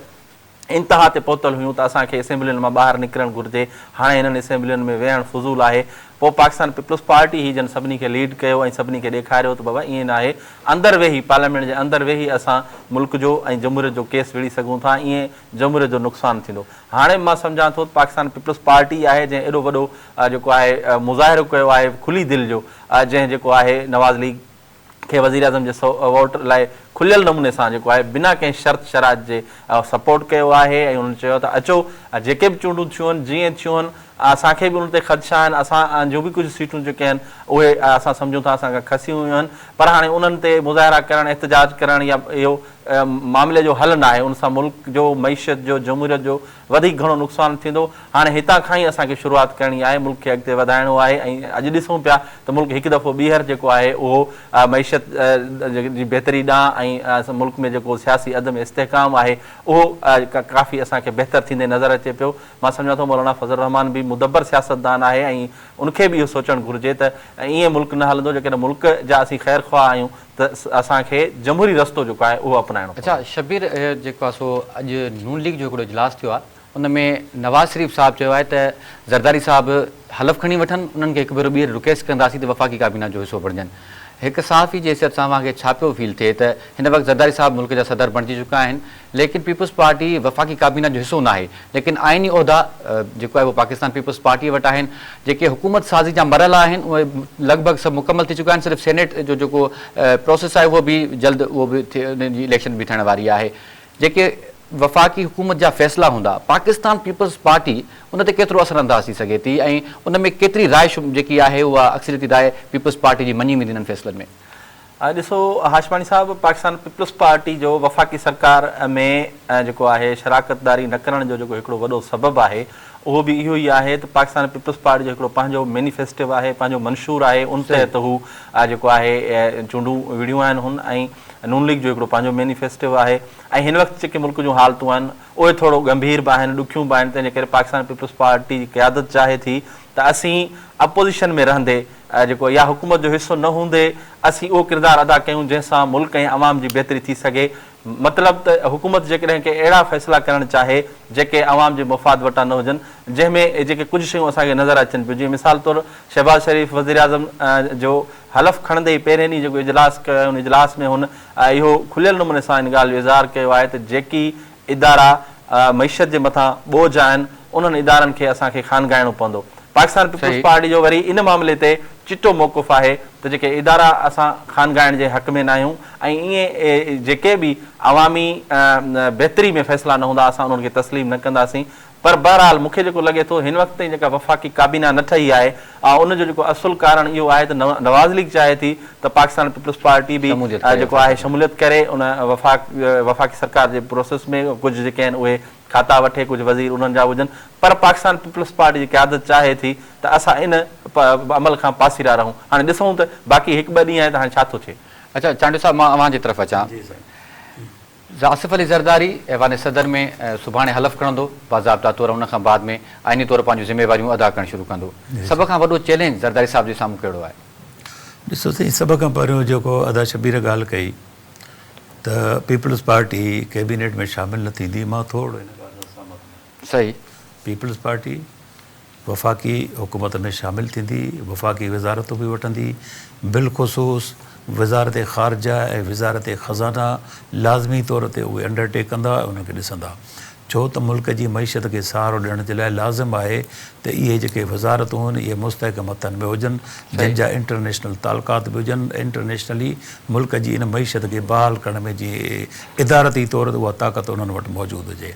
इंतिहा ते पहुतल हुयूं त असांखे असेंबलियुनि मां ॿाहिरि निकिरणु घुरिजे, हाणे हिननि असेंबलियुनि में वेहणु फज़ूल आहे। पोइ पाकिस्तान पीपल्स पार्टी ही जन सभिनी खे लीड कयो ऐं सभिनी खे ॾेखारियो त बाबा ईअं न आहे, अंदरि वेही पार्लियामेंट जे अंदरि वेही असां मुल्क जो ऐं जमहूरियत जो केस विड़ी सघूं था, ईअं जमहूरियत जो नुक़सानु थींदो। हाणे मां सम्झां थो पाकिस्तान पीपल्स पार्टी आहे जंहिं एॾो वॾो जेको आहे मुज़ाहिरो कयो आहे खुली दिलि जो, जंहिं जेको आहे नवाज़ लीग खे वज़ीर आज़म जे वोट लाइ खुलियल नमूने सां जेको आहे बिना कंहिं शर्त शराइत जे सपोर्ट कयो आहे ऐं उन्हनि चयो त अचो जेके बि चूंडूं थियूं आहिनि जीअं थियूं आहिनि असांखे बि उन ते ख़दशा आहिनि, असां जो बि कुझु सीटूं जेके आहिनि उहे असां सम्झूं था असांखां खसियूं हुयूं आहिनि, पर हाणे उन्हनि ते मुज़ाहिरा करणु, एहतजाज करणु या इहो मामले जो हल न आहे। उन सां मुल्क जो, मईशत जो, जमहूरियत जो वधीक घणो नुक़सानु थींदो। हाणे हितां खां ई असांखे शुरूआति करणी आहे, मुल्क खे अॻिते वधाइणो आहे ऐं अॼु ॾिसूं पिया त मुल्क हिकु दफ़ो ॿीहर जेको आहे उहो मईशत जी बहितरी ॾांहुं ऐं मुल्क में जेको सियासी अदम इस्तेहकाम आहे उहो काफ़ी असांखे बहितर थींदे नज़र अचे पियो। मां सम्झां थो मौलाना फज़लुर रहमान बि मुदब्बर सियासतदान आहे ऐं उनखे बि इहो सोचणु घुरिजे त ईअं मुल्क न हलंदो, जेकॾहिं मुल्क जा असीं ख़ैर ख़्वाह आहियूं त असांखे जमहूरी रस्तो जेको आहे उहो अपनाइणो। अच्छा शबीर, जेको आहे सो अॼु नून लीग जो हिकिड़ो इजलास थियो आहे, उन में नवाज़ शरीफ़ साहिबु चयो आहे त ज़रदारी साहिबु हलफ़ खणी वठनि, उन्हनि खे हिकु भेरो ॿीहर रिक्वेस्ट कंदासीं त वफ़ाक़ी काबीना जो हिसो बणजनि। हिकु सहाफ़ी जे हैसियत सां मूंखे छा पियो फील थिए त हिन वक़्तु ज़रदारी साहिबु मुल्क जा सदर बणिजी चुका आहिनि, लेकिन पीपल्स पार्टी वफ़ाक़ी काबीना जो हिसो न आहे, लेकिन आइनी उहिदा जेको आहे उहो पाकिस्तान पीपल्स पार्टी वटि आहिनि। जेके हुकूमत साज़ी जा मरल आहिनि उहे लॻभॻि सभु मुकमल थी चुका आहिनि, सिर्फ़ु सेनेट जो जेको प्रोसेस आहे उहो बि जल्द उहो बि उन जी इलेक्शन बि थियण वारी आहे। जेके वफ़ाक़ी हुकूमत जा फ़ैसिला हूंदा, पाकिस्तान पीपल्स पार्टी उन ते केतिरो असरअंदाज़ थी सघे थी ऐं उन में केतिरी राय जेकी आहे उहा अक्सरियती राय पीपल्स पार्टी जी मञी वेंदी इन्हनि फ़ैसिलनि में? ॾिसो हाशमानी साहिबु, पाकिस्तान पीपल्स पार्टी जो वफ़ाक़ी सरकार में जेको आहे शराकतदारी न करण जो जेको हिकिड़ो वॾो सबबु आहे उहो बि इहो ई आहे त पाकिस्तान पीपल्स पार्टी जो हिकिड़ो पंहिंजो मैनिफेस्टो आहे, पंहिंजो मंशूर आहे, उन तहत हू जेको आहे चूंडूं विड़ियूं आहिनि हुन, ऐं नून लीग जो हिकिड़ो पंहिंजो मैनिफेस्टो आहे। ऐं हिन वक़्तु जेके मुल्क जूं हालतूं आहिनि उहे थोरो गंभीर बि आहिनि, ॾुखियूं बि आहिनि, तंहिंजे करे पाकिस्तान पीपल्स पार्टी जी क़यादत चाहे थी त असीं अपोज़िशन में रहंदे जेको या हुकूमत जो हिसो न हूंदे असीं उहो किरदारु अदा कयूं जंहिंसां मुल्क ऐं अवाम जी बहितरी थी सघे। मतिलबु त हुकूमत जेकॾहिं के अहिड़ा फ़ैसिला करणु चाहे जेके अवाम जे मुफ़ाद वटां न हुजनि, जंहिंमें जेके कुझु शयूं असांखे नज़र अचनि पियूं, जीअं मिसाल तौरु शहबाज़ शरीफ़ वज़ीर आज़म जो हलफ़ खणंदे ई पहिरें ॾींहुं जेको इजलास कयो आहे उन इजलास में हुन इहो खुलियल नमूने सां इन ॻाल्हि जो इज़हार कयो आहे त जेकी इदारा मईशत जे मथां बोझ आहिनि उन्हनि इदारनि खे असांखे खानगाइणो पवंदो। पाकिस्तान पीपल्स पार्टी जो वरी इन मामले ते चिटो मौक़ुफ़ आहे त जेके इदारा असां ख़ानगाइण जे हक़ में न आहियूं ऐं ईअं जेके बि अवामी बहितरी में फ़ैसिला न हूंदा असां उन्हनि खे तस्लीम न कंदासीं। पर बहरहाल मूंखे जेको लॻे थो हिन वक़्त ताईं जेका वफ़ाक़ी काबीना न ठही आहे उनजो जेको असुलु कारण इहो आहे त नवाज़ लीग चाहे थी त पाकिस्तान पीपल्स पार्टी बि जेको आहे शमूलियत करे उन वफ़ाक़ी सरकार जे प्रोसेस में कुझु जेके आहिनि उहे खाता वठे, कुझु वज़ीर उन्हनि जा हुजनि। पर पाकिस्तान पीपल्स पार्टी जी क़यादत चाहे थी त असां इन अमल खां पासीरा रहूं। हाणे ॾिसूं त बाक़ी हिकु ॿ ॾींहं आहे त हाणे छा थो थिए। अच्छा चांडियो साहब, मां अव्हां जी तरफ़ अचां। आसिफ अली ज़रदारी ऐवान सदर में सुभाणे हलफ़ खणंदो बाज़ाब्ता तौर, उन खां बाद में आइनी तौर पंहिंजूं ज़िम्मेवारियूं अदा करणु शुरू कंदो। सभ खां वॾो चैलेंज ज़रदारी साहिब जे साम्हूं कहिड़ो आहे? ॾिसो साईं, सभ खां पहिरियों जेको अदा शबीर ॻाल्हि कई त पीपल्स पार्टी कैबिनेट में शामिल न थींदी, मां थोरो हिन ॻाल्हि सां सहमत। सही, पीपल्स पार्टी वफ़ाक़ी हुकूमत में शामिल थींदी, वफ़ाक़ी वज़ारतूं बि वठंदी, बिलख़ुसूस वज़ारत ख़ारजा ऐं वज़ारत ख़ज़ाना लाज़मी तौर ते उहे अंडरटेक कंदा, उनखे ॾिसंदा। छो त मुल्क जी मईशत खे सहारो ॾियण जे लाइ लाज़िम आहे त इहे जेके वज़ारतूं आहिनि इहे मुस्तहकम हथनि में हुजनि, जंहिंजा इंटरनेशनल तालुकात बि हुजनि। इंटरनेशनली मुल्क जी इन मईशत खे बहाल करण में जीअं इदारती तौर ते उहा ताक़त उन्हनि वटि मौजूदु हुजे।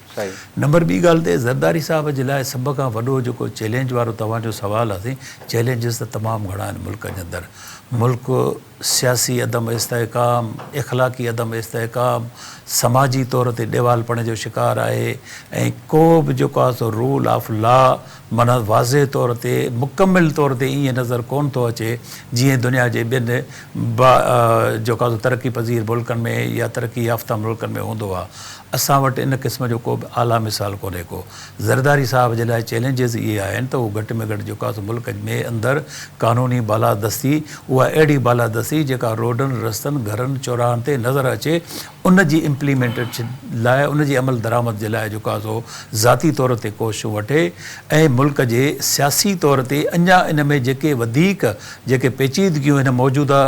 नंबर ॿी ॻाल्हि ते ज़रदारी साहिब जे लाइ सभ खां वॾो जेको चैलेंज वारो तव्हांजो सुवालु आहे, चैलेंजिस त तमामु घणा आहिनि मुल्क जे अंदरि। मुल्क सियासी अदम इस्तेहकाम, इख़लाक़ी अदम इस्तेहकाम, समाजी तौर ते ॾेवालपण जो शिकार आहे ऐं को बि जेको आहे सो रूल ऑफ लॉ माना वाज़े तौर ते मुकमिल तौर ते ईअं नज़र कोन थो अचे जीअं दुनिया जे ॿियनि जेको आहे तरक़ी पज़ीर मुल्कनि में या तरक़ी याफ़्ता मुल्कनि में हूंदो आहे। असां वटि इन क़िस्म जो को बि आला मिसाल कोन्हे को। ज़रदारी साहिब जे लाइ चैलेंजिस इहे आहिनि त उहो घटि में घटि जेको आहे मुल्क में अंदरि क़ानूनी बालादस्ती, उहा अहिड़ी बालादस्ती जेका रोडनि रस्तनि घरनि चौराहनि ते नज़र अचे, उन जी इम्प्लीमेंटेशन लाइ, उन जी अमल दरामद जे लाइ जेको आहे सो ज़ाती तौर ते कोशिशूं वठे ऐं मुल्क जे सियासी तौर ते अञा इन में जेके वधीक जेके पेचीदगियूं हिन मौजूदा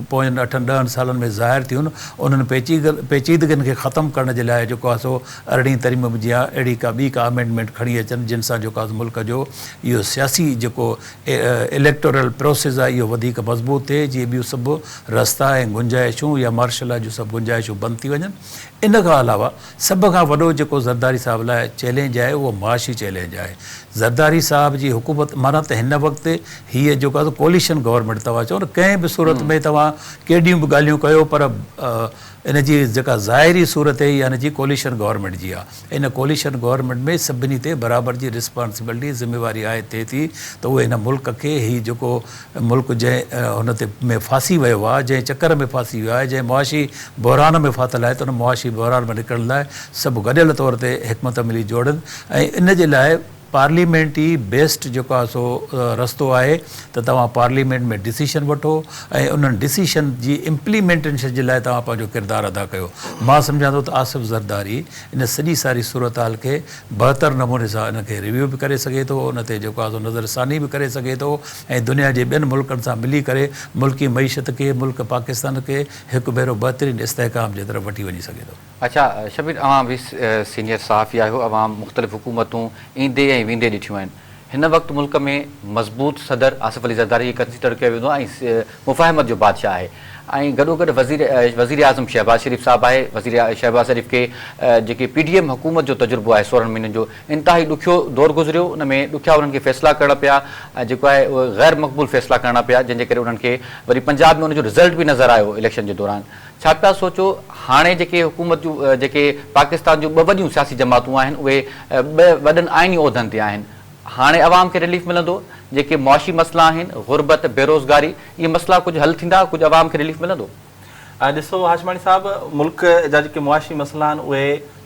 पोयनि 8-10 सालनि में ज़ाहिर थियूं आहिनि, उन्हनि पेचीदगियुनि खे ख़तमु करण जे लाइ जेको आहे सो अरिड़हीं तरमीम जी अहिड़ी का अमेंडमेंट खणी अचनि जिन सां जेको आहे मुल्क जो इहो सियासी जेको इलेक्टोरल प्रोसेस आहे इहो वधीक मज़बूत थिए, जीअं ॿियूं सभु रस्ता ऐं गुंजाइशूं या मार्शल जूं सभु गुंजाइशूं बंदि थी वञनि। इन खां अलावा सभ खां वॾो जेको ज़रदारी साहिब लाइ चैलेंज आहे उहो मुआशी चैलेंज आहे। ज़रदारी साहिब जी हुकूमत माना त हिन वक़्तु हीअ जेको आहे कोलिशन गवर्नमेंट तव्हां चओ न, कंहिं बि सूरत में तव्हां केॾियूं बि ॻाल्हियूं कयो पर इन जी जेका ज़ाहिरी सूरत आहे इहा हिन जी कोलिशन गवर्नमेंट जी आहे। इन कोलिशन गवर्नमेंट में सभिनी ते बराबरि जी रिस्पॉन्सिबिलिटी ज़िम्मेवारी आहे थिए थी त उहे हिन मुल्क खे हीउ जेको मुल्क जंहिं हुन ते में फासी वियो आहे, जंहिं चकर में फासी वियो आहे, जंहिं मुआशी बहिरान में फाथल आहे, त उन मुआशी बहिरान में निकिरण लाइ सभु गॾियल तौर ते हिकमत मिली जोड़नि ऐं इन जे लाइ पार्लियामेंटी बेस्ड जेको आहे सो रस्तो आहे त तव्हां पार्लियामेंट में डिसीशन वठो ऐं उन्हनि डिसीशन जी इम्प्लीमेंटेशन जे लाइ तव्हां पंहिंजो किरदारु अदा कयो। मां सम्झां थो त आसिफ ज़रदारी इन सॼी सारी सूरत हाल खे बहितर नमूने सां इन खे रिव्यू बि करे सघे थो, उन ते जेको आहे सो नज़रसानी बि करे सघे थो ऐं दुनिया जे ॿियनि मुल्कनि सां मिली करे मुल्की मईशत खे, मुल्क पाकिस्तान खे हिकु भेरो बहितरीनु इस्तेहकाम जे तरफ़ वठी वञी सघे थो। अच्छा शबीर, अवां बि सीनियर सहाफ़ी आहियो, अवां मुख़्तलिफ़ हुकूमतूं ईंदे ऐं वेंदे ॾिठियूं आहिनि। हिन वक़्तु मुल्क में मज़बूत सदर आसिफ अली ज़रदारी कंसिडर कयो वेंदो आहे ऐं मुफ़ाहिमत जो बादशाह आहे ऐं गॾोगॾु वज़ीर आज़म शहबाज़ शरीफ़ साहिबु आहे। वज़ीर शहबाज़ शरीफ़ खे जेके PDM हुकूमत जो तजुर्बो आहे 16 महीननि जो, इंतिहाई ॾुखियो दौरु गुज़रियो। उन में ॾुखिया उन्हनि खे फ़ैसिला करणा पिया, जेको आहे उहे ग़ैर मक़बूल फ़ैसिला करणा पिया, जंहिंजे करे उन्हनि खे वरी पंजाब में उनजो रिज़ल्ट बि नज़र आयो इलेक्शन जे दौरान। छा पिया सोचो हाणे जेके हुकूमत जूं जेके पाकिस्तान जूं 2 वॾियूं सियासी जमातूं आहिनि उहे 2 वॾनि आइनी उहिदनि ते आहिनि, हाणे अवाम खे रिलीफ मिलंदो? जेके मुआशी मसइला आहिनि, गुरबत, बेरोज़गारी, इहे मसइला कुझु हल थींदा, कुझु अवाम खे रिलीफ मिलंदो? ॾिसो हाशमानी साहिबु, मुल्क जा जेके मुआशी मसइला आहिनि उहे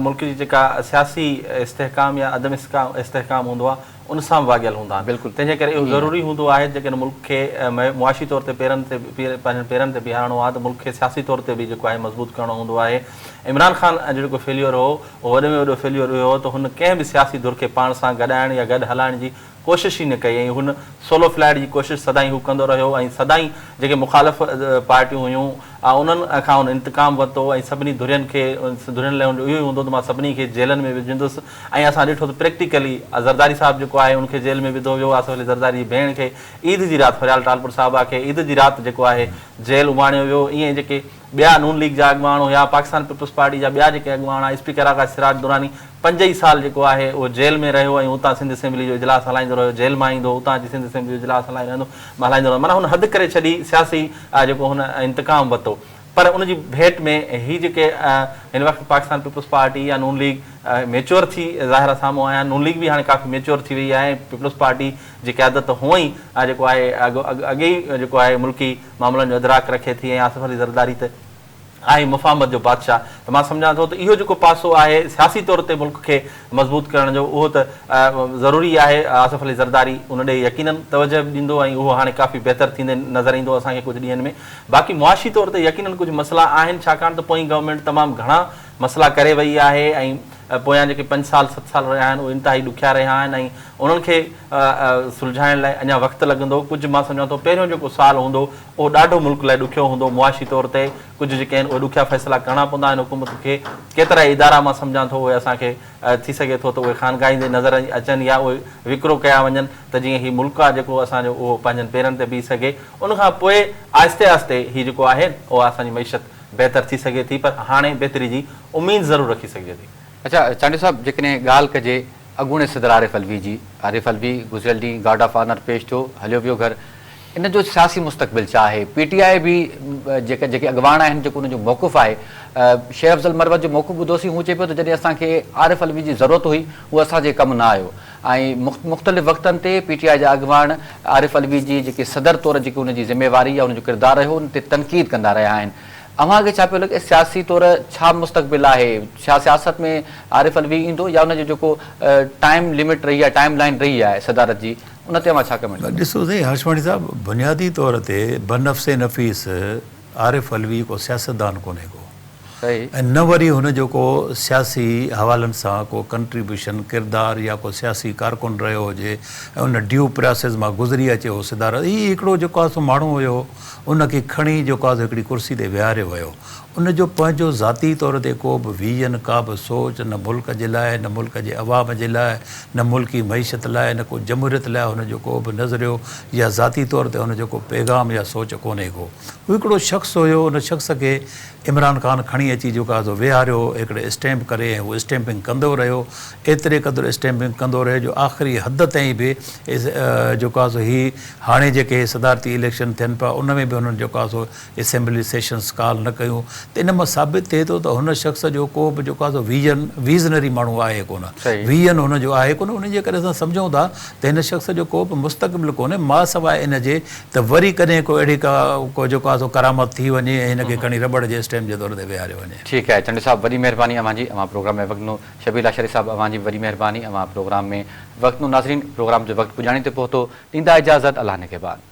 मुल्क जी जेका सियासी इस्तेहकाम या अदम इस्तेहकाम हूंदो आहे उन सां वाॻियल हूंदा आहिनि। बिल्कुलु, तंहिंजे करे इहो ज़रूरी हूंदो आहे जेकॾहिं मुल्क खे मुआशी तौर ते पंहिंजनि पेरनि ते बीहारणो आहे त मुल्क खे सियासी तौर ते बि जेको आहे मज़बूत करणो हूंदो आहे। इमरान ख़ान जो जेको फेल्योर हो उहो वॾे में वॾो फेल्योर हुयो त हुन कंहिं बि सियासी धुर खे पाण सां गॾाइण या गॾु हलाइण जी कोशिश ई न कई ऐं हुन सोलो फ्लाइट जी कोशिशि सदाईं हू कंदो रहियो ऐं सदाईं जेके मुखालिफ़ पार्टियूं हुयूं उन्हनि खां हुन इंतकाम वरितो ऐं सभिनी धुरियुनि खे धुरियुनि लाइ इहो ई हूंदो त मां सभिनी खे जेलनि में विझंदुसि ऐं असां ॾिठो त प्रैक्टिकली ज़रदारी साहिबु जेको आहे उनखे जेल में विधो वियो, आसिफ अली ज़रदारी जी भेण खे ईद जी राति फरियाल टालपुर साहिबा खे ईद जी राति जेको आहे जेल उमाणियो वियो। ईअं जेके ॿिया नून लीग जा अॻुवाण हुया, पाकिस्तान पीपल्स पार्टी जा ॿिया जेके अॻुवाण आहे, स्पीकर आकाश सिराज दुरानी 5 ई साल जेको आहे उहो जेल में रहियो ऐं उतां सिंध असेंबली जो इजलास हलाईंदो रहियो, जेल मां ईंदो उतां अची सिंध असेंबली जो इजलास हलाईंदो रहियो, माना हुन हद करे छॾी सियासी जेको हुन इंतकाम वरितो। पर उनजी भेट में ही जेके हिन वक़्तु पाकिस्तान पीपल्स पार्टी या नून लीग मेच्योर थी ज़ाहिर साम्हूं आया, नून लीग बि हाणे काफ़ी मेच्योर थी वई आहे। पीपल्स पार्टी जी क़यादत हुअं ई जेको आहे अॻे ई जेको आहे मुल्की मामलनि जो इदराक रखे थी ऐं आसिफ अली ज़रदारी त आहे मुफ़ाहमत जो बादशाह। त मां सम्झां थो त इहो जेको पासो आहे सियासी तौर ते मुल्क खे मज़बूत करण जो उहो त ज़रूरी आहे। आसिफ अली ज़रदारी उन ॾे यकीनन तवजह ॾींदो ऐं उहो हाणे काफ़ी बहितर थींदे नज़र ईंदो असांखे कुझु ॾींहंनि में। बाक़ी मुआशी तौर ते यकीनन कुझु मसइला आहिनि, छाकाणि त पोइ गवर्नमेंट तमामु घणा मसइला करे वई आहे ऐं पोयां जेके 5 साल 7 साल रहिया आहिनि उहे इंतिहाई ॾुखिया रहिया आहिनि ऐं उन्हनि खे सुलझाइण लाइ अञा वक़्तु लॻंदो। कुझु मां सम्झां थो पहिरियों जेको साल हूंदो उहो ॾाढो मुल्क लाइ ॾुखियो हूंदो मुआशी तौर ते, कुझु जेके आहिनि उहे ॾुखिया फ़ैसिला करणा पवंदा आहिनि हुकूमत खे। केतिरा इदारा मां सम्झां थो उहे असांखे थी सघे थो त उहे ख़ानगाहींदे नज़र अचनि या उहे विकिरो कया वञनि त जीअं हीउ मुल्क आहे जेको असांजो उहो पंहिंजनि पेरनि ते बीह सघे। उनखां पोइ आहिस्ते आहिस्ते हीउ जेको आहे उहा असांजी मईशत बहितर थी सघे थी, पर हाणे बहितरी जी उमेद ज़रूरु रखी सघिजे थी। अच्छा चांडी साहब, जेकॾहिं ॻाल्हि कजे अॻूणे सदर आरिफ अलवी जी, आरिफ अलवी गुज़िरियल ॾींहुं गार्ड ऑफ ऑनर पेश थियो, हलियो वियो घर, इन जो सियासी मुस्तक़बिल छा आहे? PTI बि जेके अॻुवाण आहिनि जेको उनजो मौक़ुफ़ आहे, शेर अफ़ज़ल मरवत जो मौक़ुफ़ ॿुधोसीं, हू चए पियो त जॾहिं असांखे आरिफ अलवी जी ज़रूरत हुई उहो असांजे कमु न आयो ऐं मुख़्तलिफ़ वक़्तनि ते PTI जा अॻुवाण आरिफ अलवी जी जेके सदर तौरु जेकी उनजी ज़िम्मेवारी या उनजो किरदारु रहियो उन ते तनक़ीद कंदा रहिया आहिनि। अव्हांखे छा पियो लॻे सियासी तौरु छा मुस्तक़बिल आहे? छा सियासत में आरिफ अलवी ईंदो या उनजो जेको टाइम लिमिट रही आहे, टाइम लाइन रही आहे सदारत जी, उन ते मां छा कमेंट? ॾिसो साईं हाशवाणी साहिबु, बुनियादी तौर ते बनफ़्से नफ़ीस आरिफ अलवी को सियासतदान कोन्हे को, ऐं न वरी हुनजो को सियासी हवालनि सां को कंट्रीब्यूशन किरदारु या को सियासी कारकुन रहियो हुजे ऐं उन ड्यू प्रोसेस मां गुज़री अचे हो सदारत। हीउ हिकिड़ो जेको आहे सो माण्हू हुयो, उनखे खणी जेको आहे हिकिड़ी कुर्सी ते विहारियो वियो। उनजो पंहिंजो ज़ाती तौर ते को बि विजन, का बि सोच न मुल्क जे लाइ, न मुल्क जे अवाम जे लाइ, न मुल्की मईशत लाइ, न को जमहूरियत लाइ हुनजो को बि नज़रियो या ज़ाती तौर ते हुनजो को पैगाम या सोच कोन्हे को। हू हिकिड़ो शख़्स हुयो, उन शख़्स खे इमरान ख़ान खणी अची जेको आहे सो विहारियो, हिकिड़े स्टैम्प करे ऐं उहो स्टैम्पिंग कंदो रहियो, एतिरे क़दुरु स्टैम्पिंग कंदो रहियो जो आख़िरी हद ताईं बि जेको आहे सो हीउ हाणे जेके सदारती इलेक्शन थियनि पिया उन में बि हुननि जेको आहे सो असेंबली सेशन्स कॉल न कयूं। त इन मां साबित थिए थो त हुन शख़्स जो को बि जेको आहे सो विज़नरी माण्हू आहे कोन, विजन हुनजो आहे कोन। उनजे करे असां सम्झूं था त हिन शख़्स जो को बि मुस्तक़बिल कोन्हे, मां सवाइ इन जे त वरी कॾहिं को अहिड़ी को जेको आहे सो करामत थी वञे ऐं हिनखे खणी रबड़ जे स्टैम्प जे तौर ते विहारियो वञे। ठीकु आहे चंडी साहब, वॾी महिरबानी अव्हांजी। अव्हां प्रोग्राम में वक़्तु शबीर आशरी साहब, अव्हांजी वॾी महिरबानी। अव्हां प्रोग्राम में वक़्तु नाज़रीन प्रोग्राम जो वक़्तु पुॼाणी ते पहुतो, ॾींदा इजाज़त, अल्लाह ने के बाद।